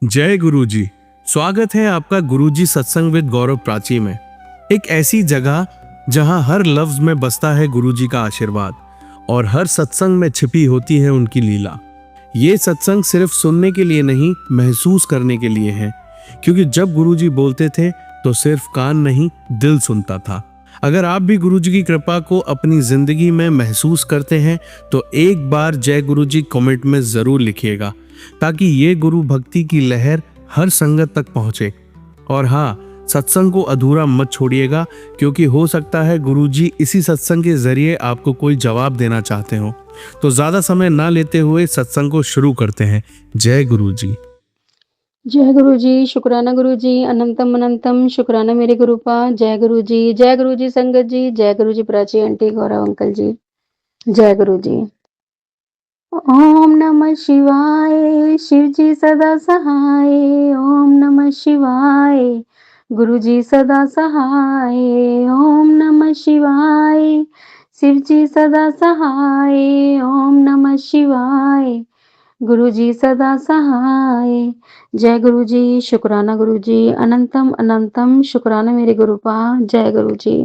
जय गुरुजी। स्वागत है आपका गुरुजी सत्संग विद गौरव प्राची में। एक ऐसी जगह जहां हर लफ्ज में बसता है गुरुजी का आशीर्वाद और हर सत्संग में छिपी होती है उनकी लीला। ये सत्संग सिर्फ सुनने के लिए नहीं, महसूस करने के लिए है, क्योंकि जब गुरुजी बोलते थे तो सिर्फ कान नहीं, दिल सुनता था। अगर आप भी गुरुजी की कृपा को अपनी जिंदगी में महसूस करते हैं तो एक बार जय गुरुजी कमेंट में जरूर लिखिएगा, ताकि ये गुरु भक्ति की लहर हर संगत तक पहुंचे। और हाँ, सत्संग को अधूरा मत छोड़िएगा, क्योंकि हो सकता है गुरुजी इसी सत्संग के जरिए आपको कोई जवाब देना चाहते हो। तो ज्यादा समय ना लेते हुए सत्संग को शुरू करते हैं। जय गुरुजी। जय गुरु जी, शुक्राना गुरु जी, अनंतम अनंतम शुक्राना मेरे गुरुपा। जय गुरु जी संगत जी, जय गुरु जी प्राची आंटी, गौरव अंकल जी, जय गुरु जी। ओम नमः शिवाय, शिव जी सदा सहाय। ओम नमः शिवाय, गुरु जी सदा सहाय। ओम नमः शिवाय, शिव जी सदा सहाय। ओम नमः शिवाय, गुरु जी सदा सहाय। जय गुरु जी, शुक्राना गुरु जी, अनंतम अनंतम शुक्राना मेरे गुरुपा। जय गुरु जी।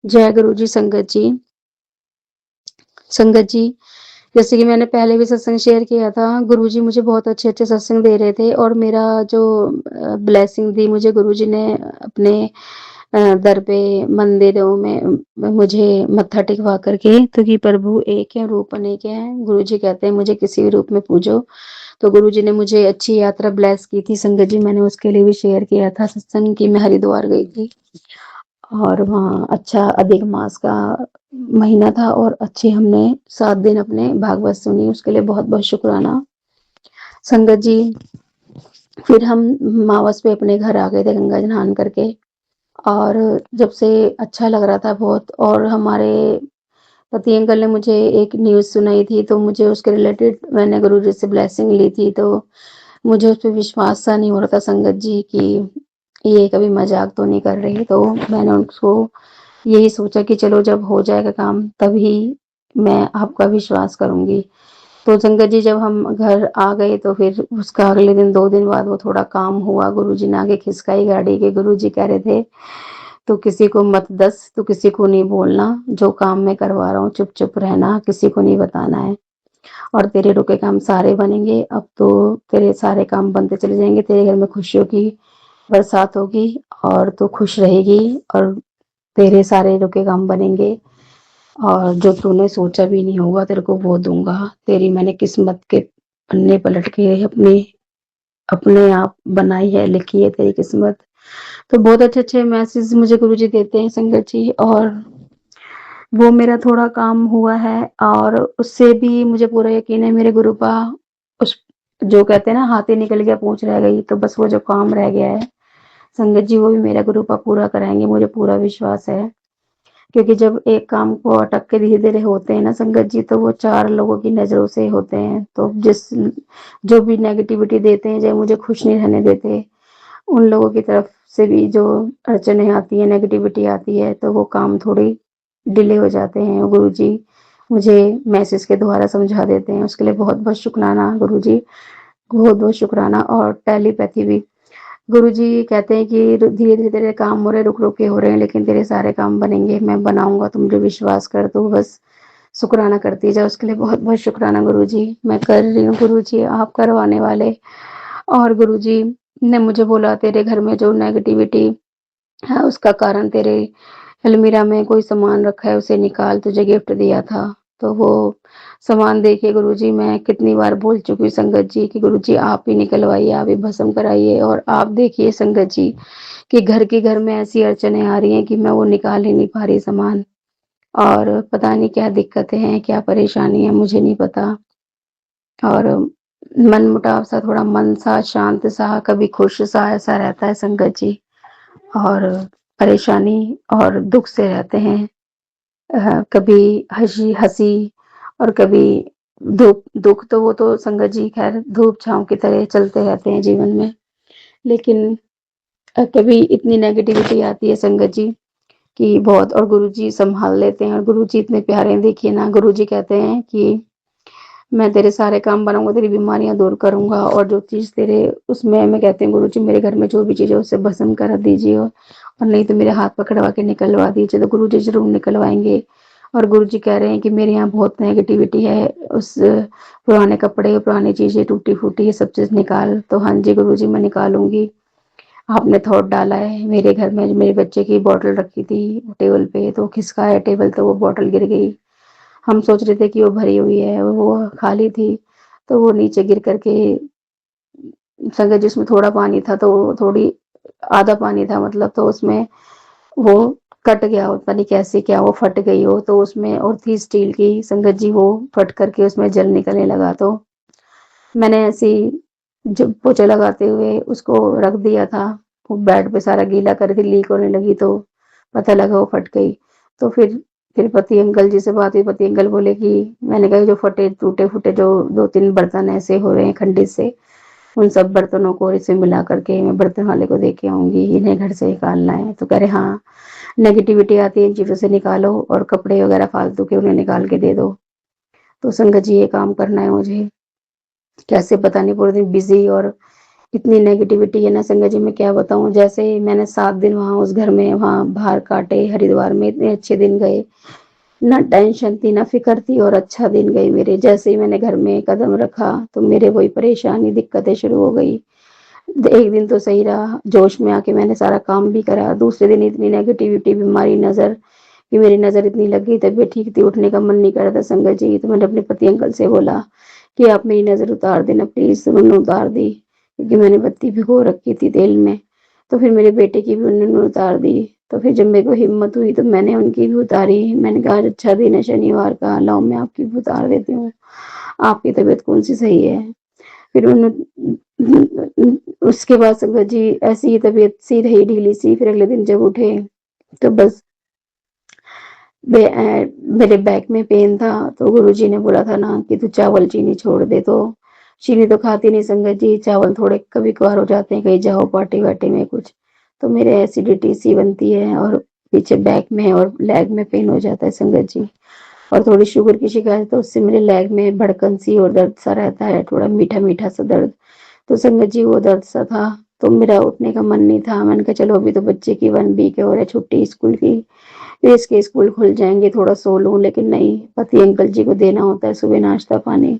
जय गुरु जी संगत जी। संगत जी, जैसे कि मैंने पहले भी सत्संग शेयर किया था, गुरुजी मुझे बहुत अच्छे-अच्छे सत्संग दे रहे थे और मेरा जो ब्लेसिंग दी मुझे गुरुजी ने अपने दर पे मंदिरों में मुझे मत्था टिकवा करके, तो कि प्रभु एक है, रूप अनेक है। गुरुजी कहते हैं मुझे किसी भी रूप में पूजो। तो गुरुजी ने मुझे अच्छी यात्रा ब्लेस की थी संगत जी, मैंने उसके लिए भी शेयर किया था सत्संग कि मैं हरिद्वार गई थी और वहाँ अच्छा अधिक मास का महीना था और अच्छे हमने 7 दिन अपने भागवत सुनी, उसके लिए बहुत-बहुत शुक्राना। संगत जी, फिर हम मावस पे अपने घर आ गए थे गंगा स्नान करके और जब से अच्छा लग रहा था बहुत। और हमारे पति अंकल ने मुझे एक न्यूज़ सुनाई थी, तो मुझे उसके रिलेटेड मैंने गुरुजी से ब्लेसिंग ली थी, तो मुझे उस पे विश्वास सा नहीं हो रहा था संगत जी कि ये कभी मजाक तो नहीं कर रही। तो मैंने उसको यही सोचा कि चलो जब हो जाएगा काम तभी मैं आपका विश्वास करूंगी। तो संगत जी, जब हम घर आ गए तो फिर उसका अगले दिन 2 दिन बाद वो थोड़ा काम हुआ। गुरुजी ने आगे खिसकाई गाड़ी के, गुरुजी कह रहे थे तो किसी को मत दस, तो किसी को नहीं बोलना, जो काम मैं करवा रहा हूँ चुप चुप रहना, किसी को नहीं बताना है और तेरे रुके काम सारे बनेंगे। अब तो तेरे सारे काम बनते चले जाएंगे, तेरे घर में खुशियों की बरसात होगी और तू खुश रहेगी और तेरे सारे रुके काम बनेंगे और जो तूने सोचा भी नहीं होगा तेरे को वो दूंगा। तेरी मैंने किस्मत के पन्ने पलट के अपनी अपने आप बनाई है, लिखी है तेरी किस्मत। तो बहुत अच्छे-अच्छे मैसेज मुझे गुरुजी देते हैं संगत जी, और वो मेरा थोड़ा काम हुआ है और उससे भी मुझे पूरा यकीन है मेरे गुरुपा। उस जो कहते हैं ना, हाथी निकल गया पूंछ रह गई, तो बस वो जो काम रह गया है संगत जी, वो भी मेरा गुरुपा पूरा कराएंगे, मुझे पूरा विश्वास है। क्योंकि जब एक काम को अटक के धीरे-धीरे होते हैं ना संगत जी, तो वो 4 लोगों की नज़रों से होते हैं। तो जो भी नेगेटिविटी देते हैं, जो मुझे खुश नहीं रहने देते, उन लोगों की तरफ से भी जो अड़चनें आती हैं, नेगेटिविटी आती है, तो वो काम थोड़ी डिले हो जाते हैं। गुरुजी मुझे मैसेज के द्वारा समझा देते हैं, उसके लिए बहुत-बहुत शुक्राना गुरुजी, बहुत-बहुत शुक्राना। और टेलीपैथी भी गुरुजी कहते हैं कि धीरे-धीरे तेरे काम हो रहे हैं, रुक-रुक के हो रहे हैं, लेकिन तेरे सारे काम बनेंगे, मैं बनाऊँगा, तुम मुझे विश्वास कर, तू बस शुक्राना करती जा। उसके लिए बहुत-बहुत शुक्राना गुरुजी, मैं कर रही हूँ गुरुजी, आप करवाने वाले। और गुरुजी ने मुझे बोला तेरे घर में जो नेगेटिविटी है उसका कारण तेरे अलमीरा में कोई सामान रखा है, उसे निकाल, तुझे गिफ्ट दिया था। तो वो सामान देखिए गुरुजी, मैं कितनी बार बोल चुकी हूँ संगत जी कि गुरुजी आप ही निकलवाइए, आप ही भस्म कराइए। और आप देखिए संगत जी कि घर में ऐसी अड़चनें आ रही हैं कि मैं वो निकाल ही नहीं पा रही सामान, और पता नहीं क्या दिक्कतें हैं, क्या परेशानी है, मुझे नहीं पता। और मनमुटाव सा, थोड़ा मन सा शांत सा, कभी खुश सा ऐसा रहता है संगत जी, और परेशानी और दुख से रहते हैं। कभी हँसी और कभी दुःख। दुःख तो वो तो संगत जी ख़ैर धूप-छाँव की तरह चलते रहते हैं जीवन में। लेकिन कभी इतनी नेगेटिविटी आती है संगत जी कि और गुरुजी सँभाल लेते हैं, और गुरुजी इतने प्यारे हैं। देखिए ना, गुरुजी कहते हैं कि मैं तेरे सारे काम बनाऊँगा, तेरी बीमारियाँ दूर करूँगा और जो चीज़ तेरे उसमें मैं कहती हूँ गुरुजी मेरे घर में जो भी चीज़ है उसे भस्म करा दीजिए और नहीं तो मेरे हाथ पकड़वा के निकलवा दीजिए। तो गुरुजी ज़रूर निकलवाएँगे और गुरुजी कह रहे हैं कि मेरे यहाँ बहुत नेगेटिविटी है, उस पुराने कपड़े, पुरानी चीज़ें, टूटी-फूटी ये सब चीज़ निकाल। तो हाँ जी गुरुजी मैं निकालूँगी। आपने थॉट डाला है मेरे घर में मेरे बच्चे की बॉटल रखी थी टेबल पे तो खिसकाया टेबल तो वो बॉटल गिर गई। हम सोच रहे थे कि वो भरी हुई है, वो खाली थी, तो वो नीचे गिर कर के संगत जिसमें थोड़ा पानी था तो थोड़ी आधा पानी था मतलब तो उसमें वो कट गया हो, पता नहीं कैसे क्या वो फट गई हो तो उसमें और थी स्टील की संगत जी वो फट करके उसमें जल निकलने लगा तो मैंने ऐसे ही जब पोछा लगाते हुए उसको रख दिया था, वो बेड पे सारा गीला कर दी लीक होने लगी तो पता लगा वो फट गई। तो फिर पति अंकल जी से बात हुई, पति अंकल बोले कि मैंने कहा जो फटे टूटे-फूटे जो 2-3 बर्तन ऐसे हो रहे हैं खंडित से, उन सब बर्तनों को इसे मिला करके मैं बर्तन वाले को दे के आऊँगी, इन्हें घर से निकालना है। तो कह रहे हाँ, नेगेटिविटी आती है इन चीज़ों से निकालो और कपड़े वगैरह फालतू के उन्हें निकाल के दे दो। तो संगत जी ये काम करना है मुझे। कैसे पता नहीं पूरे दिन बिज़ी और इतनी नेगेटिविटी है ना संगत जी मैं क्या बताऊँ। जैसे ही मैंने 7 दिन वहाँ उस घर में वहाँ बाहर काटे, हरिद्वार में इतने अच्छे दिन गए। ना टेंशन थी, ना फ़िक्र थी और अच्छा दिन गए मेरे। जैसे ही मैंने घर में कदम रखा, तो मेरे वही परेशानी, दिक्कतें शुरू हो गई। एक दिन तो सही रहा, जोश में आके मैंने सारा काम भी करा। दूसरे दिन इतनी नेगेटिविटी, बीमारी, नज़र कि मेरी नज़र इतनी लग गई, तबीयत ठीक थी, उठने का मन नहीं कर रहा था संगत जी। तो मैंने अपने पति अंकल से बोला कि आप मेरी नज़र उतार देना प्लीज़। उन्होंने उतार दी, क्योंकि मैंने बत्ती भिगो रखी थी तेल में। तो फिर मेरे बेटे की भी उन्होंने उतार दी। तो फिर जब मेरे को हिम्मत हुई तो मैंने उनकी भी उतारी। मैंने कहा आज अच्छा दिन है शनिवार का, लाओ मैं आपकी भी उतार देती हूँ। आपकी तबीयत कौन-सी सही है? फिर उसके बाद संगत जी ऐसी ही तबीयत सी रही ढीली-सी। फिर अगले दिन जब उठे तो बस मेरे बैक में पेन था तो गुरुजी ने बोला था ना कि तू चावल चीनी छोड़ दे। तो चीनी तो खाती नहीं संगत जी, चावल थोड़े कभी-कभार हो जाते हैं, कहीं जाओ पार्टी-वार्टी में कुछ, तो मेरे एसिडिटी सी बनती है और पीछे बैक में और लेग में पेन हो जाता है संगत जी। और थोड़ी शुगर की शिकायत है, उससे मेरे लेग में भड़कन सी और दर्द सा रहता है, थोड़ा मीठा-मीठा सा दर्द। तो संगत जी वो दर्द सा था, तो मेरा उठने का मन नहीं था। मैंने कहा चलो अभी तो बच्चे की 1 वीक है और है छुट्टी स्कूल की, फिर इसके स्कूल खुल जाएँगे, थोड़ा सो लूँ। लेकिन नहीं, पति अंकल जी को देना होता है सुबह नाश्ता-पानी।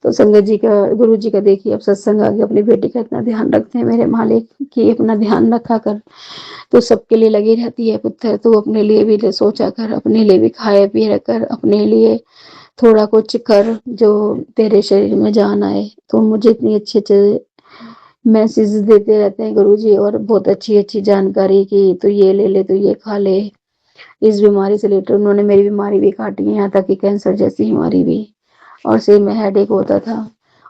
तो संगत जी का गुरुजी का देखिए अब सत्संग आ गया, अपनी बेटी का इतना ध्यान रखते हैं मेरे मालिक कि अपना ध्यान रखा कर, तू सबके लिए लगी रहती है पुत्र, तू अपने लिए भी सोचा कर, अपने लिए भी खाया-पिया कर, अपने लिए थोड़ा कुछ कर जो तेरे शरीर में जान आए। तो मुझे इतनी अच्छे-अच्छे मैसेज देते रहते हैं गुरुजी और बहुत अच्छी-अच्छी जानकारी कि तू ये ले ले, तू ये खा ले। इस बीमारी से रिलेटेड उन्होंने मेरी बीमारी भी काटी है, यहाँ तक कि कैंसर जैसी बीमारी भी। और सिर में हेडेक होता था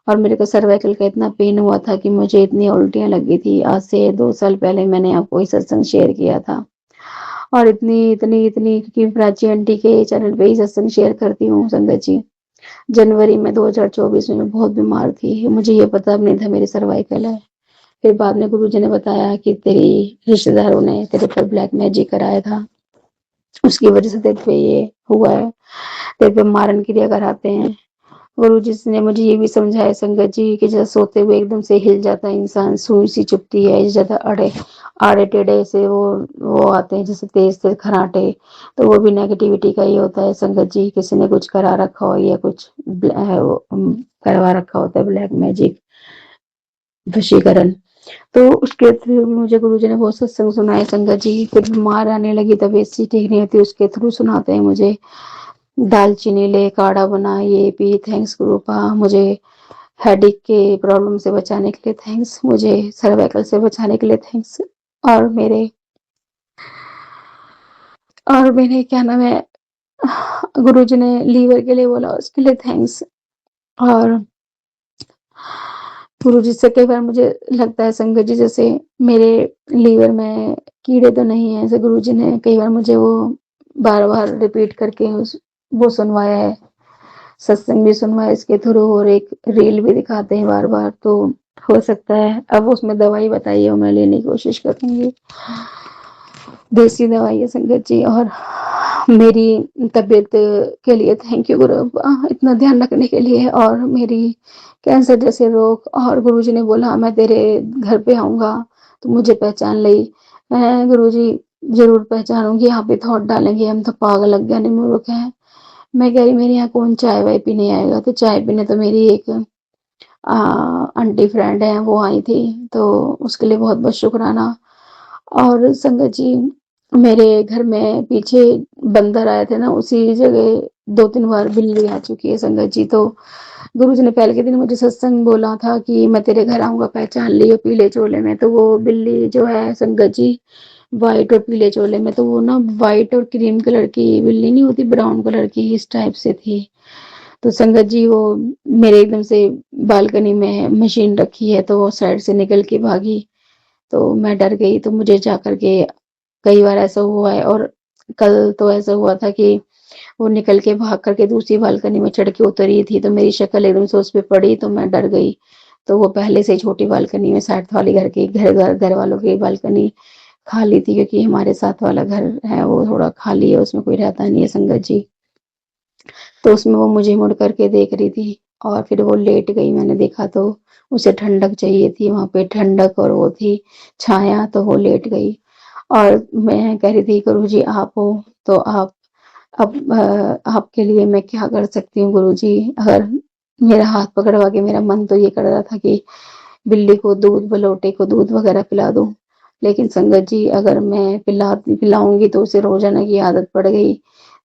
और मेरे को सर्वाइकल का इतना पेन हुआ था कि मुझे इतनी उल्टियाँ लग गई थी। आज से 2 साल पहले मैंने आपको ये सत्संग शेयर किया था और इतनी क्योंकि प्राची आंटी के चैनल पे ही सत्संग शेयर करती हूँ संगत जी। जनवरी में 2024 में मैं बहुत बीमार थी। मुझे ये पता भी नहीं था मेरी सर्वाइकल है। फिर बाद में गुरुजी ने बताया कि तेरी रिश्तेदारों ने तेरे पर ब्लैक मैजिक कराया था। उसकी वजह से तेरे पे ये हुआ है, तेरे पे मारन क्रिया कराते हैं। गुरुजी ने मुझे ये भी समझाया संगत जी कि जैसे सोते हुए एकदम से हिल जाता है इंसान, सुई सी चुभती है, ज़्यादा आड़े टेढ़े से वो आते हैं जैसे तेज तेज खर्राटे, तो वो भी नेगेटिविटी का ही होता है संगत जी। किसी ने कुछ करा रखा हो या कुछ करवा रखा होता है ब्लैक मैजिक, वशीकरण। तो उसके थ्रू मुझे गुरुजी ने बहुत सत्संग सुनाए संगत जी। फिर बीमार आने लगी, तबीयत सी ठीक नहीं होती, उसके थ्रू सुनाते हैं मुझे। दालचीनी ले, काढ़ा बना, ये पी, थैंक्स गुरुपा। मुझे हेडेक के प्रॉब्लम से बचाने के लिए थैंक्स, मुझे सर्वाइकल से बचाने के लिए थैंक्स और मेरे क्या नाम है गुरुजी ने लीवर के लिए बोला उसके लिए थैंक्स। और गुरुजी से कई बार मुझे लगता है संगत जी जैसे मेरे लीवर में कीड़े तो नहीं है, ऐसे गुरुजी ने कई बार मुझे वो बार-बार रिपीट करके वो सुनवाया है, सत्संग भी सुनवाया इसके थ्रू और एक रील भी दिखाते हैं बार-बार। तो हो सकता है अब उसमें दवाई बताई है, वो मैं लेने की कोशिश करूँगी। देसी दवाई है संगत जी और मेरी तबीयत के लिए थैंक यू गुरु इतना ध्यान रखने के लिए और मेरी कैंसर जैसे रोग और गुरुजी ने बोला मैं तेरे घर पे आऊँगा, तो मुझे पहचान लई। मैं गुरुजी ज़रूर पहचानूँगी, आप भी थॉट डालेंगे हम तो पागल अज्ञानी मूर्ख हैं। मैं कह रही मेरे यहाँ कौन चाय-वाय पीने आएगा, तो चाय पीने तो मेरी एक आंटी फ्रेंड है वो आई थी, तो उसके लिए बहुत-बहुत शुक्राना। और संगत जी मेरे घर में पीछे बंदर आए थे ना, उसी जगह 2-3 बार बिल्ली आ चुकी है संगत जी। तो गुरुजी ने पहले के दिन मुझे सत्संग बोला था कि मैं तेरे घर आऊँगा, पहचान लियो पीले चोले में। तो वो बिल्ली जो है संगत जी व्हाइट और पीले चोले में, तो वो ना व्हाइट और क्रीम कलर की बिल्ली नहीं होती, ब्राउन कलर की इस टाइप से थी। तो संगत जी वो मेरे एकदम से बालकनी में मशीन रखी है, तो वो साइड से निकल के भागी। तो मैं डर गई, तो मुझे जाकर के कई बार ऐसा हुआ है। और कल तो ऐसा हुआ था कि वो निकल के भाग करके दूसरी बालकनी में चढ़ के उतरी थी, तो मेरी शक्ल एकदम से उस पे पड़ी, तो मैं डर गई। तो वो पहले से ही छोटी बालकनी में साथ वाली घर वालों की बालकनी खाली थी, क्योंकि हमारे साथ वाला घर है वो थोड़ा खाली है, उसमें कोई रहता नहीं है संगत जी। तो उसमें वो मुझे मुड़ करके देख रही थी और फिर वो लेट गई। मैंने देखा तो उसे ठंडक चाहिए थी, वहां पे ठंडक और वो थी छाया, तो वो लेट गई। और मैं कह रही थी गुरुजी आप हो तो आप अब आपके लिए मैं क्या कर सकती हूँ गुरुजी। अगर मेरा हाथ पकड़वा के मेरा मन तो ये कर रहा था कि बिल्ली को दूध बलोटे को दूध वगैरह पिला दूं, लेकिन संगत जी अगर मैं पिलाऊंगी तो उसे रोजाना की आदत पड़ गई,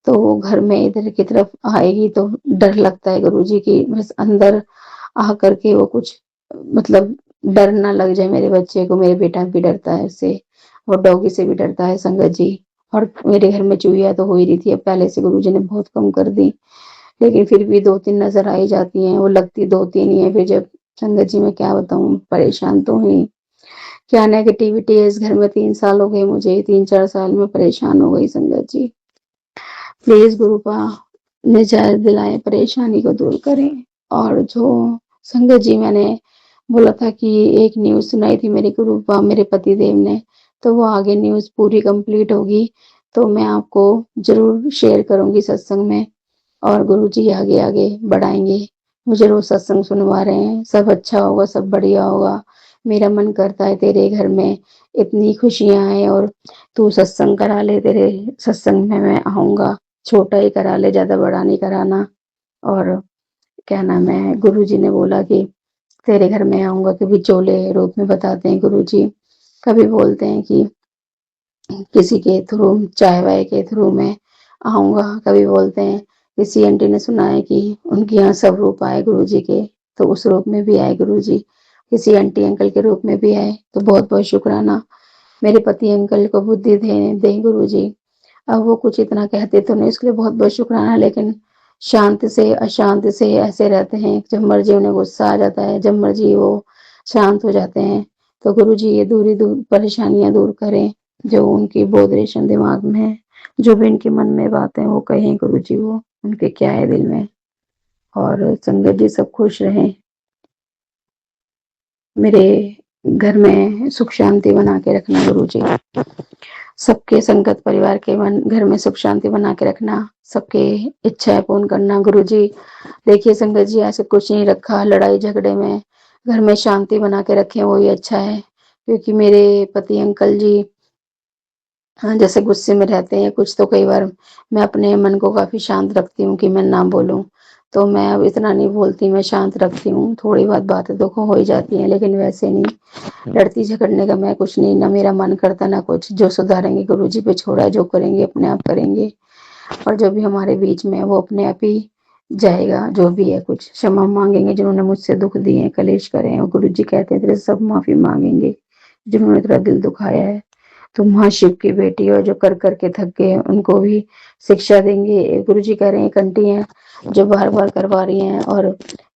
तो वो घर में इधर की तरफ आएगी, तो डर लगता है गुरुजी की बस अंदर आ करके वो कुछ मतलब डर ना लग जाए मेरे बच्चे को। मेरे बेटा भी डरता है उससे और डॉगी से भी डरता है संगत जी। और मेरे घर में चूहिया तो हो ही रही थी, अब पहले से गुरुजी ने बहुत कम कर दी, लेकिन फिर भी 2-3 नजर आ ही जाती हैं, वो लगती 2-3 ही है। फिर जब संगत जी मैं क्या बताऊं, परेशान तो हुई। क्या नेगेटिविटी है इस घर में, 3 साल हो गए मुझे, 3-4 साल में परेशान हो गई संगत जी। प्लीज गुरुपा निजात दिलाएं, परेशानी को दूर करें। और जो संगत जी मैंने बोला था कि एक न्यूज़ सुनाई थी मेरे गुरुपा मेरे पति देव ने, तो वो आगे न्यूज़ पूरी कंप्लीट होगी तो मैं आपको ज़रूर शेयर करूँगी सत्संग में। और गुरुजी आगे आगे बढ़ाएंगे। मुझे रोज सत्संग सुनवा रहे हैं, सब अच्छा होगा, सब बढ़िया होगा। मेरा मन करता है तेरे घर में इतनी खुशियां आए और तू सत्संग करा ले, तेरे सत्संग में मैं आऊंगा। छोटा ही करा ले, ज्यादा बड़ा नहीं कराना। और क्या नाम है, गुरुजी ने बोला कि तेरे घर में आऊंगा, कभी चोले रूप में बताते हैं गुरुजी, कभी बोलते हैं कि किसी के थ्रू चाय वाय के थ्रू मैं आऊँगा, कभी बोलते हैं किसी आंटी ने सुना है कि उनके यहाँ सब रूप आए गुरुजी के, तो उस रूप में भी आए गुरुजी। किसी आंटी अंकल के रूप में भी आए, तो बहुत-बहुत शुक्राना। मेरे पति अंकल को बुद्धि दें गुरुजी। अब वो कुछ इतना कहते तो नहीं, उसके लिए बहुत-बहुत शुक्राना, लेकिन शांत से अशांत से ऐसे रहते हैं, जब मर्जी उन्हें गुस्सा आ जाता है, जब मर्जी वो शांत हो जाते हैं। तो गुरुजी ये दूर परेशानियां दूर करें, जो उनकी बौद्रेशन दिमाग में है, जो भी इनके मन में बातें वो कहें गुरुजी, वो उनके क्या है दिल में। और संगत जी सब खुश रहें, मेरे घर में सुख शांति बना के रखना गुरुजी। सबके संगत परिवार के मन घर में सुख शांति बना के रखना, सबके इच्छाएं पूर्ण करना गुरुजी। देखिए संगत जी ऐसे कुछ नहीं रखा, लड़ाई झगड़े में घर में शांति बना के रखें वही अच्छा है। क्योंकि मेरे पति अंकल जी हाँ, जैसे गुस्से में रहते हैं कुछ, तो कई बार मैं अपने मन को काफ़ी शांत रखती हूँ कि मैं ना बोलूँ। तो मैं अब इतना नहीं बोलती, मैं शांत रखती हूँ, थोड़ी बहुत बातें तो हो ही जाती हैं, लेकिन वैसे नहीं लड़ती झगड़ने का मैं कुछ नहीं, ना मेरा मन करता ना कुछ। जो सुधारेंगे गुरुजी पे छोड़ा है, जो करेंगे अपने आप करेंगे। और जो भी हमारे बीच में है वो अपने आप ही जाएगा, जो भी है कुछ क्षमा मांगेंगे जिन्होंने मुझसे दुख दिए हैं, कलेश करे हैं, और गुरुजी कहते हैं तेरे सब माफ़ी मांगेंगे जिन्होंने तेरा दिल दुखाया है। तुम महाशिव की बेटी हो, जो कर करके थक गए उनको भी शिक्षा देंगे। गुरुजी कह रहे हैं एक आंटी हैं जो बार बार करवा रही हैं, और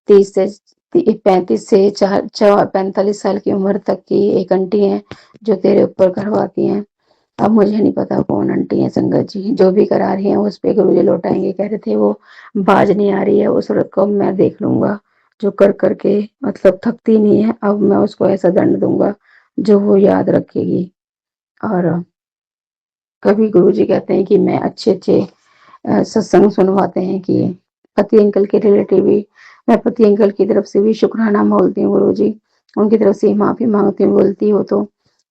35 से 45 साल की उम्र तक की एक आंटी हैं जो तेरे ऊपर करवाती हैं। अब मुझे नहीं पता कौन आंटी है संगत जी, जो भी करा रही हैं उस पे गुरुजी लौटाएंगे। कह रहे थे वो बाज नहीं आ रही है, उस औरत को मैं देख लूंगा जो कर करके मतलब थकती नहीं है, अब मैं उसको ऐसा दंड दूंगा जो वो याद रखेगी। और कभी गुरुजी कहते हैं कि मैं अच्छे अच्छे सत्संग सुनवाते हैं कि पति अंकल के रिलेटिव भी, मैं पति अंकल की तरफ से भी शुक्राना बोलती हूँ गुरुजी, उनकी तरफ से माफ़ी माँगती हूँ, गलती हो तो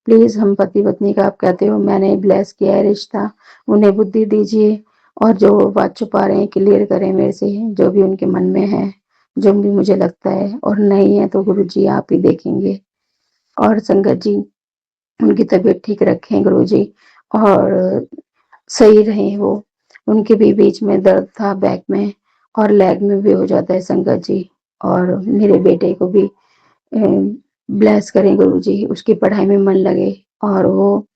प्लीज़ हम पति-पत्नी का आप कहते हो मैंने ब्लेस किया है रिश्ता, उन्हें बुद्धि दीजिए और जो बात छुपा रहे हैं क्लियर करें मेरे से, जो भी उनके मन में है, जो भी मुझे लगता है और नहीं है तो गुरुजी आप ही देखेंगे। और संगत जी, उनकी तबीयत ठीक रखें गुरुजी और सही रहें वो। उनके भी बीच में दर्द था बैक में और लेग में भी हो जाता है संगत जी। और मेरे बेटे को भी ब्लेस करें गुरुजी, उसकी पढ़ाई में मन लगे और वो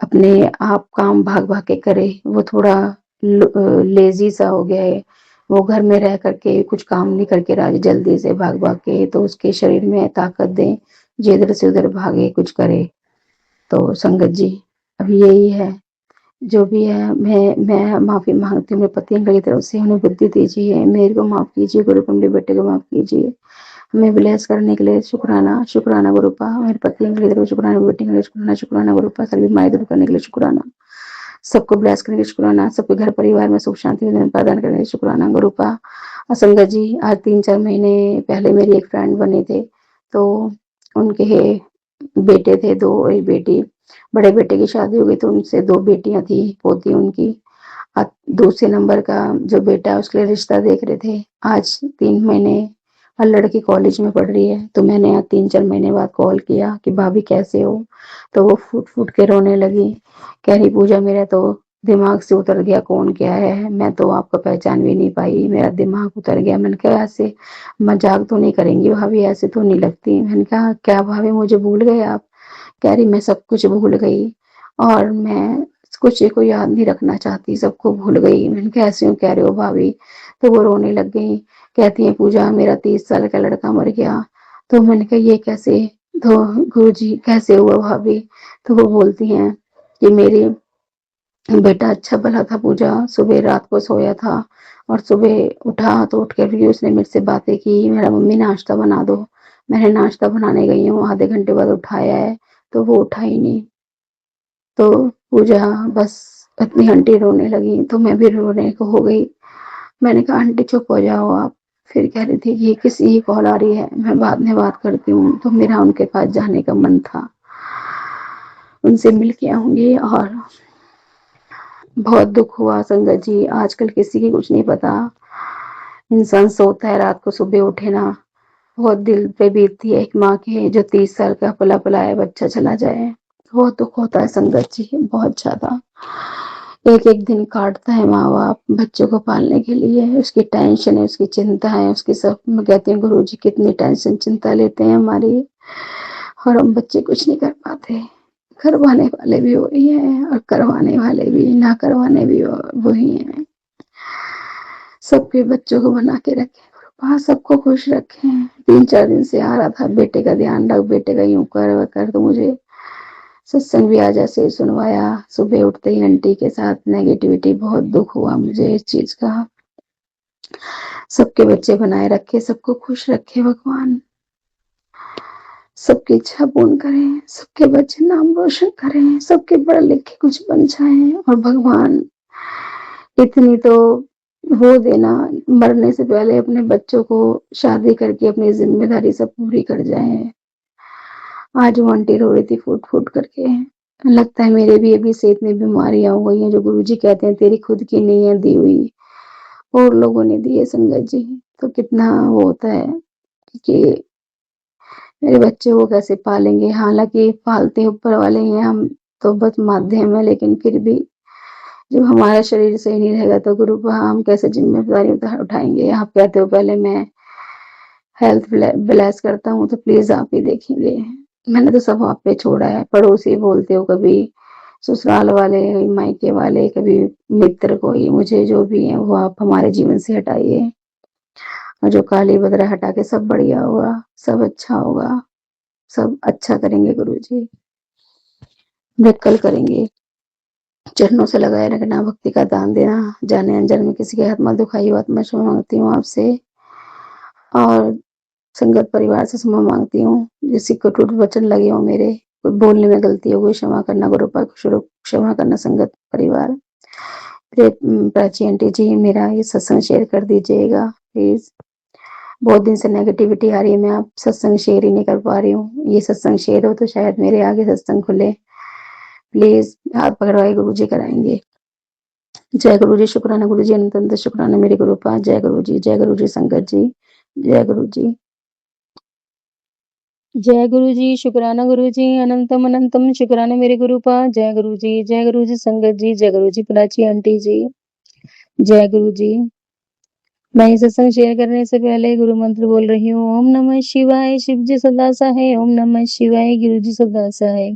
अपने आप काम भाग-भाग के करे। वो थोड़ा लेज़ी सा हो गया है। वो घर में रह कर के कुछ काम नहीं करके राजी जल्दी से भाग-भाग के, तो उसके शरीर में ताकत दें, जो इधर से उधर भागे, कुछ करे। तो संगत जी, अब यही है, जो भी है मैं माफ़ी माँगती हूँ मेरे पति अंकल की तरफ से, उन्हें बुद्धि दीजिए, मेरे को माफ़ कीजिए गुरु को, मेरे बेटे को माफ़ कीजिए। हमें ब्लेस करने के लिए शुक्राना, शुक्राना गुरुपा, मेरे पति अंकल की तरफ से शुक्राना, मेरी बेटी के लिए शुक्राना, शुक्राना गुरुपा, सभी बीमारी दूर करने के लिए शुक्राना। सबको ब्लेस करने के लिए शुक्राना, सबके घर परिवार में सुख शांति प्रदान करने के लिए शुक्राना गुरुपा। और संगत जी, आज 3-4 महीने पहले मेरी एक फ्रेंड बने थे, तो उनके बेटे थे 2 और 1 बेटी। बड़े बेटे की शादी हो गई तो उनसे 2 बेटियाँ थी, पोती उनकी। दूसरे नंबर का जो बेटा है उसके लिए रिश्ता देख रहे थे। आज 3 महीने और लड़की कॉलेज में पढ़ रही है, तो मैंने आज 3-4 महीने बाद कॉल किया कि भाभी कैसे हो? तो वो फूट-फूट के रोने लगी। कह रही पूजा मेरा तो दिमाग से उतर गया कौन क्या है, मैं तो आपको पहचान भी नहीं पाई, मेरा दिमाग उतर गया। मैंने कहा ऐसे मज़ाक तो नहीं करेंगी भाभी, ऐसे तो नहीं लगती। मैंने कहा क्या भाभी मुझे भूल गए आप? कह रही मैं सब कुछ भूल गई और मैं कुछ को याद नहीं रखना चाहती, सबको भूल गई। मैंने कहा ऐसे क्यों कह रहे हो भाभी? तो वो रोने लग गई, कहती हैं पूजा मेरा 30 साल का लड़का मर गया। तो मैंने कहा ये कैसे? तो गुरुजी कैसे हुआ भाभी? तो वो बोलती हैं कि मेरी बेटा अच्छा भला था पूजा, सुबह रात को सोया था और सुबह उठा तो उठ कर भी उसने मेरे से बातें की, मेरा मम्मी नाश्ता बना दो। मैंने नाश्ता बनाने गई हूँ, आधे घंटे बाद उठाया है, तो वो उठा ही नहीं। तो पूजा बस इतनी आंटी रोने लगी, तो मैं भी रोने को हो गई। मैंने कहा आंटी चुप हो जाओ आप। फिर कह रही थी ये किसी की कॉल आ रही है, मैं बाद में बात करती हूँ। तो मेरा उनके पास जाने का मन था, उनसे मिल के आऊंगी। और बहुत दुख हुआ संगत जी, आजकल किसी की कुछ नहीं पता। इंसान सोता है रात को सुबह उठे ना, बहुत दिल पे बीतती है एक माँ के जो 30 साल का पला पलाया बच्चा चला जाए। बहुत दुख होता है संगत जी, बहुत ज्यादा। एक एक दिन काटता है माँ बाप बच्चों को पालने के लिए, उसकी टेंशन है, उसकी चिंता है, उसकी सब। मैं कहती हूँ गुरु जी कितनी टेंशन चिंता लेते हैं हमारी, और हम बच्चे कुछ नहीं कर पाते। करवाने वाले भी वही हैं और करवाने वाले भी, ना करवाने भी वही हैं। सबके बच्चों को बना के रखें गुरुपा, सबको खुश रखें। 3-4 दिन से आ रहा था बेटे का ध्यान रख, बेटे का यूं कर वो कर, तो मुझे सत्संग भी आज ऐसे ही सुनवाया। सुबह उठते ही आंटी के साथ नेगेटिविटी, बहुत दुख हुआ मुझे इस चीज का। सबके बच्चे बनाए रखे, सबको खुश रखे भगवान, सबकी इच्छा पूर्ण करें, सबके बच्चे नाम रोशन करें, सबके पढ़ लिख के कुछ बन जाएं। और भगवान इतनी तो वो देना, मरने से पहले अपने बच्चों को शादी करके अपनी जिम्मेदारी सब पूरी कर जाए। आज वो आंटी रो रही थी फूट फूट करके। लगता है मेरे भी अभी से इतनी बीमारियां हो गई हैं जो गुरुजी कहते हैं तेरी खुद की नहीं है दी हुई, और लोगों ने दी है संगत जी। तो कितना वो होता है कि मेरे बच्चे को कैसे पालेंगे। हालांकि पालते ऊपर वाले हैं, हम तो बस माध्यम है, लेकिन फिर भी जब हमारा शरीर सही नहीं रहेगा तो गुरु हम कैसे जिम्मेदारी उठाएंगे। आप कहते हो पहले मैं हेल्थ ब्लेस करता हूँ, तो प्लीज आप ही देखेंगे। मैंने तो सब आप पे छोड़ा है। पड़ोसी बोलते हो, कभी ससुराल वाले, मायके वाले, कभी मित्र, कोई मुझे जो भी है वो आप हमारे जीवन से हटाइए, और जो काली बदरा हटा के सब बढ़िया होगा, सब अच्छा होगा, सब अच्छा करेंगे गुरु जी, कल करेंगे। चरणों से लगाए रखना, भक्ति का दान देना, जाने अनजाने में किसी के हाथ मत दुखाई बात मैं क्षमा मांगती हूँ आपसे। और संगत परिवार से क्षमा मांगती हूँ, जिससे कटुट वचन लगे हो मेरे, कोई बोलने में गलती हो गई क्षमा करना गुरु पर, क्षमा करना संगत परिवार। प्राची आंटी जी मेरा ये सत्संग शेयर कर दीजिएगा प्लीज़। बहुत दिन से नेगेटिविटी आ रही है, मैं आप सत्संग शेयर ही नहीं कर पा रही हूँ। ये सत्संग शेयर हो तो शायद मेरे आगे सत्संग खुले। प्लीज़ हाथ पकड़वाइए, गुरुजी कराएँगे। जय गुरुजी, शुक्राना गुरुजी, अनंत अनंत शुक्राना मेरे गुरुपाद। जय गुरुजी संगत जी, जय गुरुजी। जय गुरुजी, शुक्राना गुरुजी, अनंतम अनंतम शुक्राना मेरे गुरुपाद। जय गुरुजी संगत जी, जय गुरुजी प्राची आंटी जी, जय गुरुजी। मैं ये सत्संग शेयर करने से पहले गुरु मंत्र बोल रही हूँ। ओम नमः शिवाय, शिव जी सदा सहाय। ओम नमः शिवाय, गुरु जी सदा सहाय।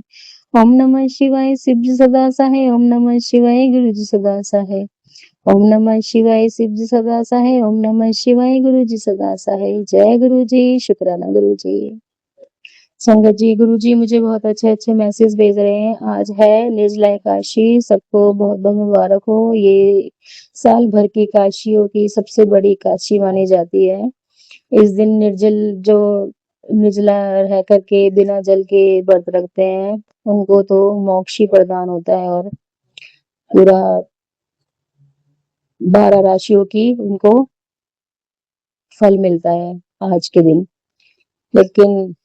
ओम नमः शिवाय, शिव जी सदा सहाय। ओम नमः शिवाय, गुरु जी सदा सहाय। ओम नमः शिवाय, शिव जी सदा सहाय। ओम नमः शिवाय, गुरु जी सदा सहाय। जय गुरु जी, शुक्राना गुरु जी। संगत जी, गुरु जी मुझे बहुत अच्छे-अच्छे मैसेज भेज रहे हैं। आज है निर्जला एकादशी, सबको बहुत-बहुत मुबारक हो। ये साल भर की एकादशियों की सबसे बड़ी एकादशी मानी जाती है। इस दिन निर्जला रह करके बिना जल के व्रत रखते हैं, उनको तो मोक्ष ही प्रदान होता है और पूरा 12 राशियों की उनको फल मिलता है आज के दिन। लेकिन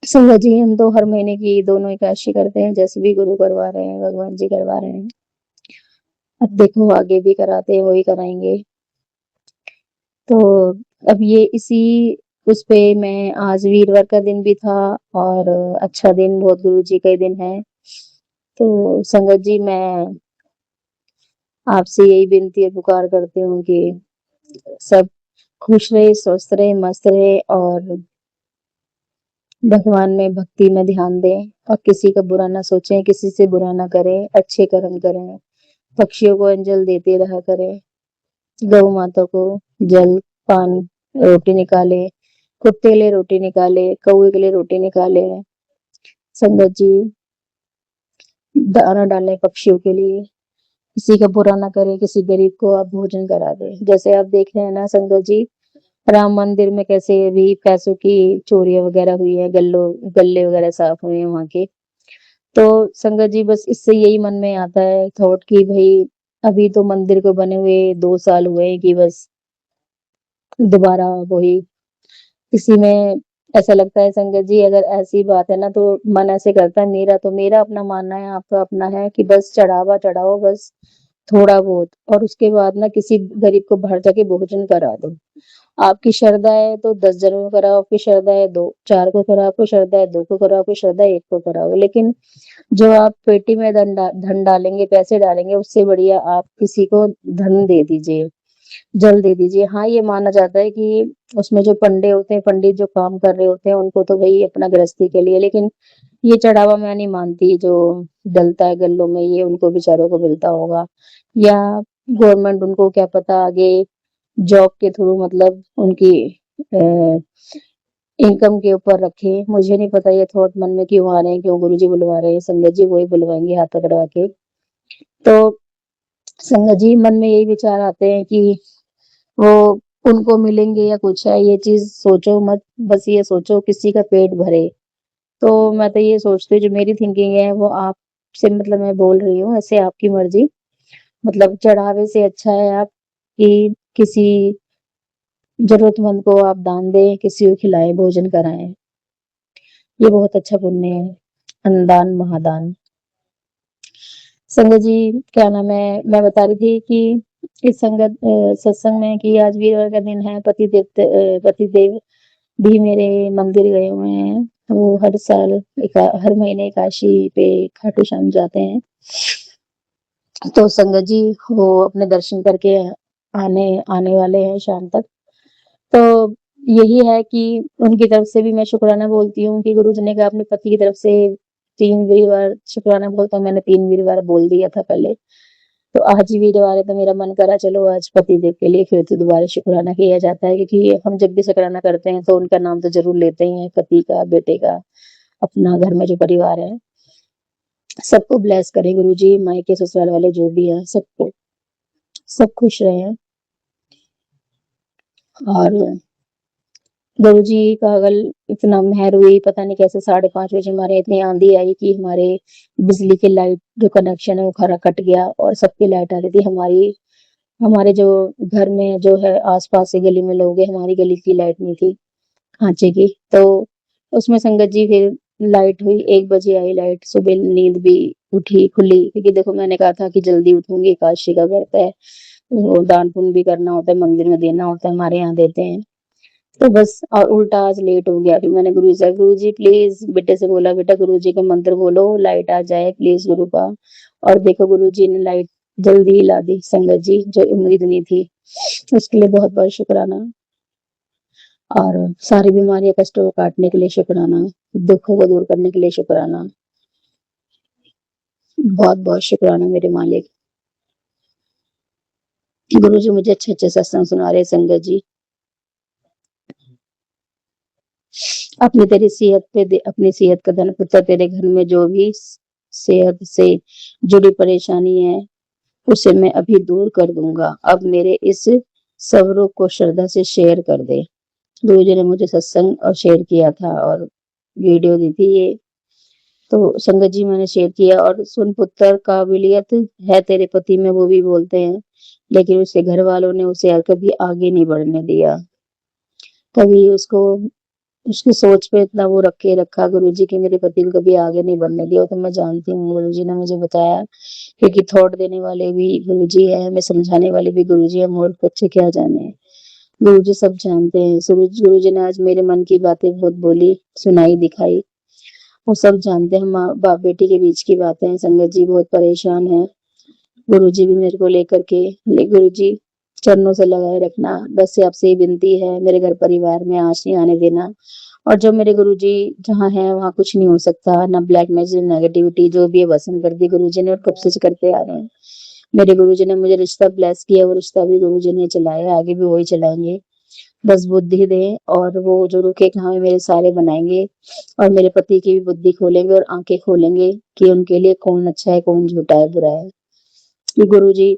संगत जी हम तो हर महीने की दोनों एकादशी करते हैं, जैसे भी गुरु करवा रहे हैं, भगवान जी करवा रहे हैं। अब देखो आगे भी कराते हैं, वही कराएंगे। तो अब ये इसी उस पे मैं आज वीरवार का दिन भी था और अच्छा दिन, बहुत गुरु जी का ही दिन है। तो संगत जी मैं आपसे यही विनती है, पुकार करती हूँ कि सब खुश रहे, स्वस्थ रहे, मस्त रहे और भगवान में भक्ति में ध्यान दें और किसी का बुरा ना सोचें, किसी से बुरा ना करें, अच्छे कर्म करें, पक्षियों को अंजल देते रहा करें, गौ माता को जल पान रोटी निकाले, कुत्ते के लिए रोटी निकाले, कौवे के लिए रोटी निकाले, संगत जी दाना डालें पक्षियों के लिए, किसी का बुरा ना करें, किसी गरीब को आप भोजन करा दें। जैसे आप देख रहे हैं ना संगत जी, राम मंदिर में कैसे अभी पैसों की चोरियां वगैरह हुई है, गल्ले वगैरह साफ हुए हैं वहां के। तो संगत जी बस इससे यही मन में आता है थॉट कि भाई अभी तो मंदिर को बने हुए 2 साल हुए हैं कि बस दोबारा वही इसी में ऐसा लगता है संगत जी, अगर ऐसी बात है ना तो मन ऐसे करता है, मेरा अपना मानना है, आपका अपना है कि बस चढ़ावा चढ़ाओ बस थोड़ा बहुत और उसके बाद ना किसी गरीब को बाहर जाके भोजन करा दो। आपकी श्रद्धा है तो 10 जनों को कराओ, आपकी श्रद्धा है 2 4 को कराओ, आपकी श्रद्धा है 2 को कराओ, आपकी श्रद्धा है 1 को कराओ। लेकिन जो आप पेटी में धन डालेंगे, पैसे डालेंगे, उससे बढ़िया आप किसी को धन दे दीजिए, जल दे दीजिए। हाँ, ये माना जाता है कि उसमें जो पंडे होते हैं, पंडित जो काम कर रहे होते हैं, उनको तो भई अपना गृहस्थी के लिए, लेकिन ये चढ़ावा मैं नहीं मानती जो डलता है गल्लों में, ये उनको बेचारों को मिलता होगा या गवर्नमेंट उनको क्या पता आगे जॉब के थ्रू मतलब उनकी अ, इनकम के ऊपर रखे। मुझे नहीं पता ये थॉट मन में क्यों आ रहे हैं, क्यों गुरुजी बुलवा रहे हैं, संगत जी वही बुलवाएँगे हाथ पकड़वा के। तो संगत जी मन में यही विचार आते हैं कि वो उनको मिलेंगे या कुछ है, ये चीज़ सोचो मत, बस ये सोचो किसी का पेट भरे। तो मैं तो ये सोचती हूँ जो मेरी थिंकिंग है वो आपसे मतलब मैं बोल रही हूँ, ऐसे आपकी मर्ज़ी। मतलब चढ़ावे से अच्छा है आप कि किसी ज़रूरतमंद को आप दान दें, किसी को खिलाएँ, भोजन कराएँ। ये बहुत अच्छा पुण्य है, अन्नदान महादान। संगत जी क्या नाम है, मैं बता रही थी कि इस सत्संग में कि आज वीरवार का दिन है, पतिदेव भी मेरे मंदिर गए हुए हैं। वो हर महीने एकादशी पे खाटू श्याम जाते हैं। तो संगत जी वो अपने दर्शन करके आने आने वाले हैं शाम तक। तो यही है कि उनकी तरफ से भी मैं शुक्राना बोलती हूँ कि गुरुजी ने कहा अपने पति की तरफ से 3 वीरवार शुक्राना बोलता हूँ, मैंने 3 वीरवार बोल दिया था पहले। तो आज ही वीरवार है तो मेरा मन करा चलो आज पतिदेव के लिए फिर से दोबारा शुक्राना किया जाता है, क्योंकि हम जब भी शुक्राना करते हैं तो उनका नाम तो ज़रूर लेते ही हैं, पति का, बेटे का, अपना घर में जो परिवार है। सबको ब्लेस करें गुरुजी, मायके ससुराल वाले जो भी हैं सबको, सब खुश रहें और गुरुजी का कल इतना मेहर हुई, पता नहीं कैसे 5:30 बजे हमारे यहाँ इतनी आँधी आई कि हमारे बिजली की लाइट जो कनेक्शन है वो खरा कट गया और सबकी लाइट आ रही थी। हमारे जो घर में जो है आस-पास की गली में लोग हैं, हमारी गली की लाइट नहीं थी, खाँचे की। तो उसमें संगत जी फिर लाइट हुई, 1 बजे आई लाइट, सुबह नींद भी उठी, खुली क्योंकि देखो मैंने कहा था कि जल्दी उठूँगी, एकादशी का व्रत है, वो दान-पुण्य भी करना होता है, मंदिर में देना होता है, हमारे यहाँ देते हैं। तो बस और उल्टा आज लेट हो गया। फिर मैंने गुरुजी से, गुरुजी प्लीज़ बेटे से बोला, बेटा गुरुजी का मंत्र बोलो, लाइट आ जाए प्लीज़ गुरु का। और देखो गुरुजी ने लाइट जल्दी ही ला दी संगत जी, जो उम्मीद नहीं थी। उसके लिए बहुत-बहुत शुक्राना और सारी बीमारियाँ, कष्टों को काटने के लिए शुक्राना, दुखों को दूर करने के लिए शुक्राना। बहुत-बहुत शुक्राना मेरे मालिक। गुरुजी मुझे अच्छे-अच्छे सत्संग सुना रहे हैं संगत जी। अपनी सेहत का धन पुत्र, तेरे घर में जो भी सेहत से जुड़ी परेशानी है, उसे मैं अभी दूर कर दूँगा। अब मेरे इस स्वरूप को श्रद्धा से शेयर कर दे। गुरुजी ने मुझे सत्संग और शेयर किया था और वीडियो दी थी ये। तो संगत जी मैंने शेयर किया और सुन पुत्र, काबिलियत है तेरे पति में, वो भी बोलते हैं, लेकिन उसके घर वालों ने उसे कभी आगे नहीं बढ़ने दिया। कभी उसको उसकी सोच पे इतना वो रखा गुरुजी कि मेरे पति को कभी आगे नहीं बढ़ने दिया। तो मैं जानती हूँ, गुरुजी ने मुझे बताया, क्योंकि थॉट देने वाले भी गुरुजी हैं, हमें समझाने वाले भी गुरुजी हैं, मूर्ख बच्चे क्या जाने। गुरुजी सब जानते हैं। गुरुजी ने आज मेरे मन की बातें बहुत बोली, सुनाई, दिखाई। वो सब जानते हैं, माँ बाप बेटी के बीच की बातें हैं। संगत जी बहुत परेशान है। गुरुजी भी मेरे को लेकर के, गुरुजी चरणों से लगाए रखना, बस से आपसे ही विनती है, मेरे घर परिवार में आँच नहीं आने देना। और जो मेरे गुरुजी जहाँ हैं वहाँ कुछ नहीं हो सकता, ना ब्लैक मैजिक, नेगेटिविटी जो भी है भस्म कर दी गुरुजी ने और कब से करते आ रहे हैं। मेरे गुरुजी ने मुझे रिश्ता ब्लेस किया, वो रिश्ता भी गुरुजी ने चलाया, आगे भी वही चलाएँगे। बस बुद्धि दें और वो जो रुके कहाँ है मेरे सारे बनाएँगे और मेरे पति की भी बुद्धि खोलेंगे और आँखें खोलेंगे कि उनके लिए कौन अच्छा है, कौन झूठा है, बुरा है। ये गुरुजी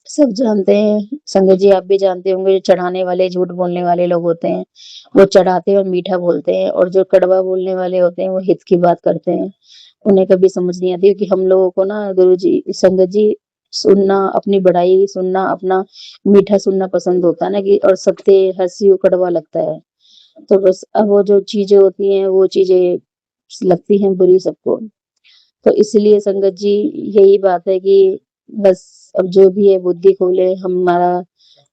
सब जानते हैं। संगत जी आप भी जानते होंगे, जो चढ़ाने वाले, झूठ बोलने वाले लोग होते हैं, वो चढ़ाते हैं और मीठा बोलते हैं, और जो कड़वा बोलने वाले होते हैं, वो हित की बात करते हैं। उन्हें कभी समझ नहीं आती, क्योंकि हम लोगों को ना गुरुजी, संगत जी सुनना, अपनी बड़ाई सुनना, अपना मीठा सुनना पसंद होता है ना, कि और सत्य हँसी वो कड़वा लगता है। तो बस अब वो जो चीज़ें होती हैं, वो चीज़ें लगती हैं बुरी सबको। तो इसलिए संगत जी यही बात है कि बस अब जो भी है बुद्धि खोले, हमारा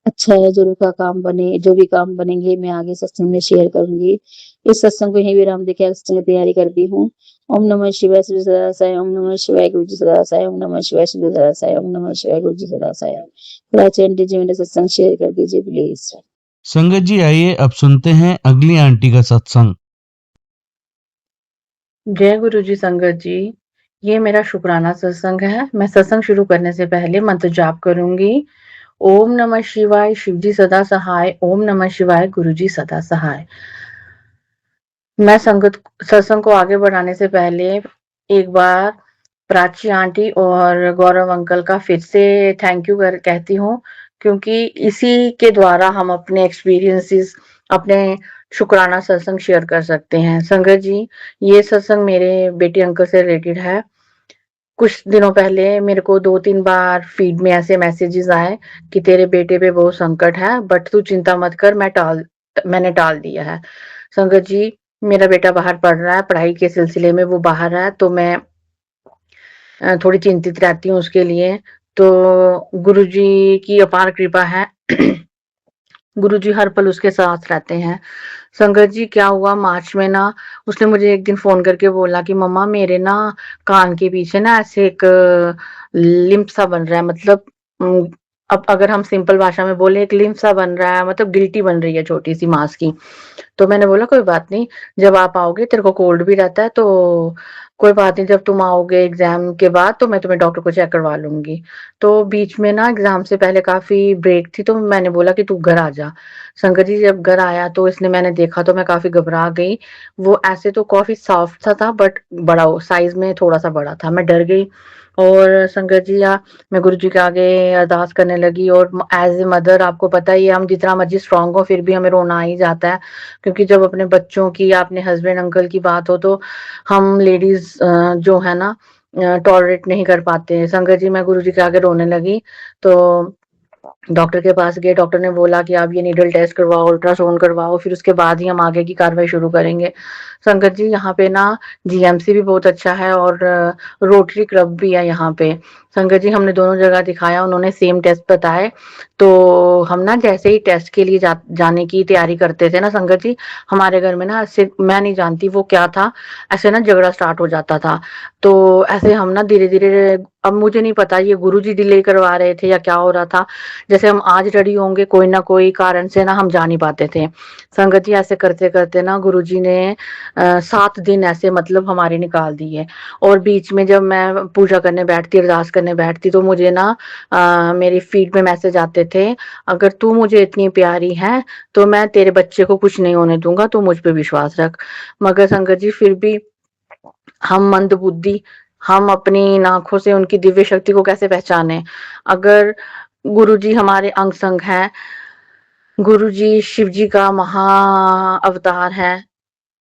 अच्छा है, जो का काम बने, जो भी काम बनेंगे मैं आगे सत्संग में शेयर करूँगी। इस सत्संग को यहीं विराम देके सत्संग की तैयारी करती हूँ। ओम नमः शिवाय, श्री सदा साई, ओम नमः शिवाय, गुरु जी सदा साई, ओम नमः शिवाय, श्री सदा साई, ओम नमः शिवाय, गुरु जी सदा साई। प्राचीन जी मेरे सत्संग शेयर कर दीजिए प्लीज। संगत जी आइए अब सुनते हैं अगली आंटी का सत्संग। जय गुरु जी। संगत जी, ये मेरा शुक्राना सत्संग है। मैं सत्संग शुरू करने से पहले मंत्र जाप करूंगी। ओम नमः शिवाय, शिव जी सदा सहाय, ओम नमः शिवाय, गुरु जी सदा सहाय। मैं सत्संग को आगे बढ़ाने से पहले एक बार प्राची आंटी और गौरव अंकल का फिर से थैंक यू कहती हूँ, क्योंकि इसी के द्वारा हम अपने एक्सपीरियंसेस, अपने शुक्राना सत्संग शेयर कर सकते हैं। संगत जी, ये सत्संग मेरे बेटी अंकल से रिलेटेड है। कुछ दिनों पहले मेरे को 2-3 बार फीड में ऐसे मैसेजेस आए कि तेरे बेटे पे बहुत संकट है, बट तू चिंता मत कर, मैंने टाल दिया है। संगत जी, मेरा बेटा बाहर पढ़ रहा है, पढ़ाई के सिलसिले में वो बाहर है, तो मैं थोड़ी चिंतित रहती हूँ उसके लिए। तो गुरुजी की अपार कृपा है। गुरुजी हर पल उसके साथ रहते हैं। संगत जी, क्या हुआ मार्च में ना, उसने मुझे एक दिन फोन करके बोला कि मम्मा मेरे ना कान के पीछे ना ऐसे एक लिम्फ सा बन रहा है, मतलब अब अगर हम सिंपल भाषा में बोले, एक लिम्फ सा बन रहा है, मतलब गिल्टी बन रही है छोटी सी मांस की। तो मैंने बोला कोई बात नहीं, जब आप आओगे, तेरे को कोल्ड भी रहता है, तो कोई बात नहीं, जब तुम आओगे एग्जाम के बाद तो मैं तुम्हें डॉक्टर को चेक करवा लूंगी। तो बीच में ना एग्जाम से पहले काफी ब्रेक थी, तो मैंने बोला कि तू घर आ जा। शंकर जी जब घर आया तो इसने मैंने देखा तो मैं काफी घबरा गई। वो ऐसे तो काफी सॉफ्ट सा था, बट बड़ा साइज में थोड़ा सा बड़ा था। मैं डर गई और संगत जी मैं गुरु जी के आगे अरदास करने लगी और एज ए मदर आपको पता ही है हम जितना मर्जी स्ट्रांग हो फिर भी हमें रोना आ ही जाता है, क्योंकि जब अपने बच्चों की या अपने हस्बैंड अंकल की बात हो तो हम लेडीज जो है ना टॉलरेट नहीं कर पाते। संगत जी मैं गुरु जी के आगे रोने लगी तो डॉक्टर के पास गए, डॉक्टर ने बोला कि आप ये नीडल टेस्ट करवाओ, अल्ट्रासाउंड करवाओ, फिर उसके बाद ही हम आगे की कार्रवाई शुरू करेंगे। संगत जी यहाँ पे ना जीएमसी भी बहुत अच्छा है और रोटरी क्लब भी है यहाँ पे। संगत जी हमने दोनों जगह दिखाया, उन्होंने सेम टेस्ट बताए। तो हम ना जैसे ही टेस्ट के लिए जाने की तैयारी करते थे ना संगत जी, हमारे घर में ना ऐसे मैं नहीं जानती वो क्या था, ऐसे ना झगड़ा स्टार्ट हो जाता था। तो ऐसे हम ना धीरे-धीरे, अब मुझे नहीं पता ये गुरुजी डिले करवा रहे थे या क्या हो रहा था। जैसे हम आज रेडी होंगे कोई ना कोई कारण से ना हम जा नहीं पाते थे। संगत जी ऐसे करते-करते ना गुरुजी ने 7 दिन ऐसे मतलब हमारे निकाल दिए। और बीच में जब मैं पूजा करने बैठती, अरदास करने बैठती तो मुझे ना मेरी फीड में मैसेज आते थे, अगर तू मुझे इतनी प्यारी है तो मैं तेरे बच्चे को कुछ नहीं होने दूँगा, तू मुझ पे विश्वास रख। मगर संगत जी फिर भी हम मंदबुद्धि, हम अपनी इन आँखों से उनकी दिव्य शक्ति को कैसे पहचानें? अगर गुरुजी हमारे अंग संग हैं, गुरुजी शिव जी का महा अवतार है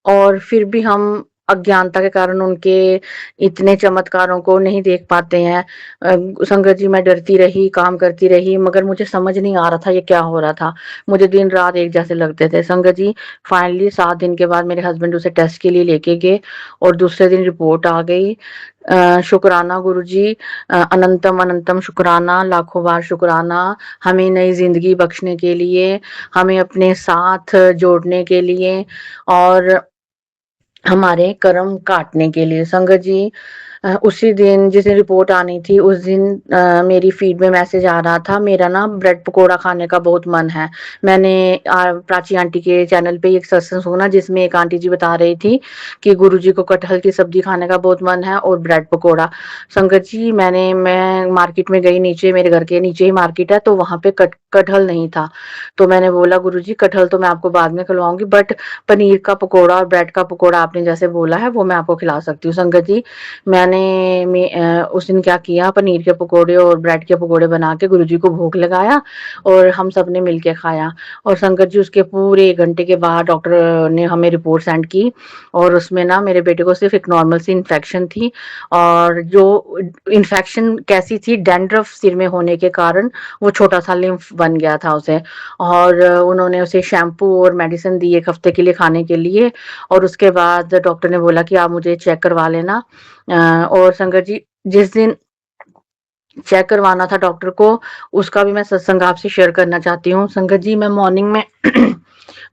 और फिर भी हम अज्ञानता के कारण उनके इतने चमत्कारों को नहीं देख पाते हैं। संगत जी मैं डरती रही, काम करती रही, मगर मुझे समझ नहीं आ रहा था ये क्या हो रहा था। मुझे दिन-रात एक जैसे लगते थे। संगत जी फाइनली 7 दिन के बाद मेरे हस्बैंड उसे टेस्ट के लिए लेके गए और दूसरे दिन रिपोर्ट आ गई। शुक्राना गुरुजी, अनंतम अनंतम शुक्राना, लाखों बार शुक्राना, हमें नई ज़िंदगी बख्शने के लिए, हमें अपने साथ जोड़ने के लिए और हमारे कर्म काटने के लिए। संगत जी उसी दिन जिस दिन रिपोर्ट आनी थी उस दिन मेरी फीड में मैसेज आ रहा था, मेरा ना ब्रेड पकोड़ा खाने का बहुत मन है। मैंने प्राची आंटी के चैनल पे एक सत्संग सुना जिसमें एक आंटी जी बता रही थी कि गुरुजी को कटहल की सब्जी खाने का बहुत मन है और ब्रेड पकोड़ा। संगत जी मैं मार्केट में गई, नीचे मेरे घर के नीचे ही मार्केट है तो वहाँ पे कटहल नहीं था। तो मैंने बोला गुरुजी कटहल तो मैं आपको बाद में खिलवाऊँगी, बट पनीर का पकोड़ा और ब्रेड का पकोड़ा आपने जैसे बोला है वो मैं आपको खिला सकती हूँ। संगत जी उस दिन क्या किया, पनीर के पकोड़े और ब्रेड के पकोड़े बना के गुरुजी को भोग लगाया और हम सबने मिलके खाया। और संगत जी उसके पूरे 1 घंटे के बाद डॉक्टर ने हमें रिपोर्ट सेंड की और उसमें ना मेरे बेटे को सिर्फ एक नॉर्मल सी इन्फेक्शन थी और जो इन्फेक्शन कैसी थी, डैंड्रफ सिर में होने के कारण वो छोटा-सा लिम्फ बन गया था उसे। और उन्होंने उसे शैम्पू और मेडिसिन दी 1 हफ्ते के लिए खाने के लिए और उसके बाद डॉक्टर ने बोला कि आप मुझे चेक करवा लेना। और संगत जी जिस दिन चेक करवाना था डॉक्टर को, उसका भी मैं सत्संग आपसे शेयर करना चाहती हूँ। संगत जी मैं मॉर्निंग में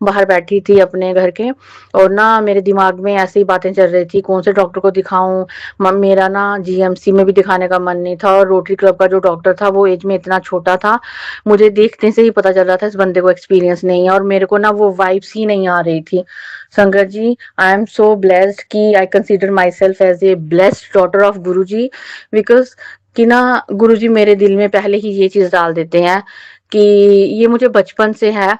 बाहर बैठी थी अपने घर के और ना मेरे दिमाग में ऐसी ही बातें चल रही थी, कौन से डॉक्टर को दिखाऊँ? मेरा ना जीएमसी में भी दिखाने का मन नहीं था और रोटरी क्लब का जो डॉक्टर था वो एज में इतना छोटा था, मुझे देखने से ही पता चल रहा था इस बंदे को एक्सपीरियंस नहीं है और मेरे को ना वो वाइब्स ही नहीं आ रही थी। संगत जी आई एम सो ब्लेस्ड कि I consider my self as a blessed daughter of Guruji, because कि ना गुरुजी मेरे दिल में पहले ही ये चीज़ डाल देते हैं कि ये मुझे बचपन से है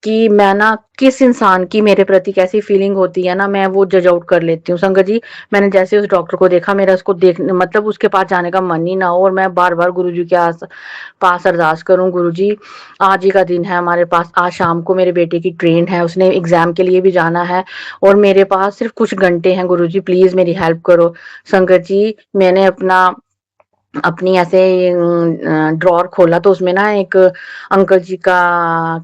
कि मैं ना किस इंसान की मेरे प्रति कैसी फीलिंग होती है ना मैं वो जज आउट कर लेती हूँ। संगत जी मैंने जैसे उस डॉक्टर को देखा मेरा उसको देखने मतलब उसके पास जाने का मन ही ना हो और मैं बार-बार गुरुजी के पास अरदास करूँ, गुरुजी आज ही का दिन है हमारे पास, आज शाम को मेरे बेटे की ट्रेन है, उसने एग्ज़ाम के लिए भी जाना है और मेरे पास सिर्फ़ कुछ घंटे हैं, गुरुजी प्लीज़ मेरी हेल्प करो। संगत जी मैंने अपनी ऐसे ड्रॉअर खोला तो उसमें ना एक अंकल जी का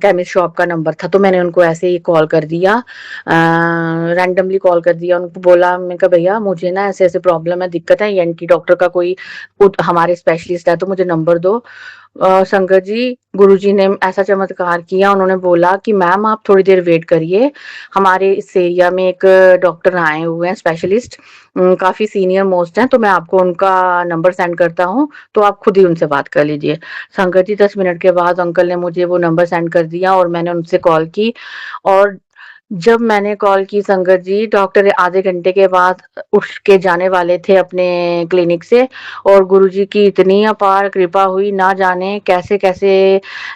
केमिस्ट शॉप का नंबर था तो मैंने उनको ऐसे ही कॉल कर दिया, रैंडमली कॉल कर दिया, उनको बोला मैंने कहा भैया मुझे ना ऐसे-ऐसे प्रॉब्लम है, दिक्कत है, ईएनटी डॉक्टर का कोई हमारे स्पेशलिस्ट है तो मुझे नंबर दो। संगत जी गुरुजी ने ऐसा चमत्कार किया, उन्होंने बोला कि मैम आप थोड़ी देर वेट करिए, हमारे इस एरिया में एक डॉक्टर आए हुए हैं स्पेशलिस्ट, काफ़ी सीनियर मोस्ट हैं तो मैं आपको उनका नंबर सेंड करता हूँ, तो आप खुद ही उनसे बात कर लीजिए। संगत जी 10 मिनट के बाद अंकल ने मुझे वो नंबर सेंड कर दिया और मैंने उनसे कॉल की और जब मैंने कॉल की संगत जी, डॉक्टर आधे घंटे के बाद उठ के जाने वाले थे अपने क्लिनिक से और गुरुजी की इतनी अपार कृपा हुई, ना जाने कैसे-कैसे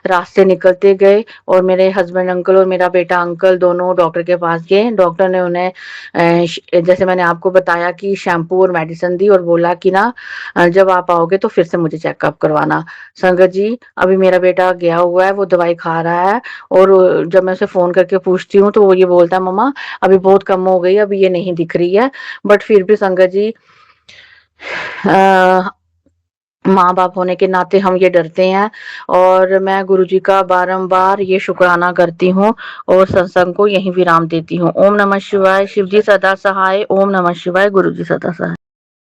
रास्ते निकलते गए और मेरे हस्बैंड अंकल और मेरा बेटा अंकल दोनों डॉक्टर के पास गए। डॉक्टर ने उन्हें जैसे मैंने आपको बताया कि शैम्पू और मेडिसिन दी और बोला कि ना जब आप आओगे तो फिर से मुझे चेकअप करवाना। संगत जी, अभी मेरा बेटा गया हुआ है, वो दवाई खा रहा है और जब मैं उसे फ़ोन करके पूछती हूँ तो वो ये बोलता है, मम्मा अभी बहुत कम हो गई, अभी ये नहीं दिख रही है। बट फिर भी संगत जी अ, माँ-बाप होने के नाते हम ये डरते हैं और मैं गुरुजी का बारंबार ये शुक्राना करती हूँ और सत्संग को यहीं विराम देती हूँ। ओम नमः शिवाय, शिव जी सदा सहाय, ओम नमः शिवाय, गुरु जी सदा सहाय।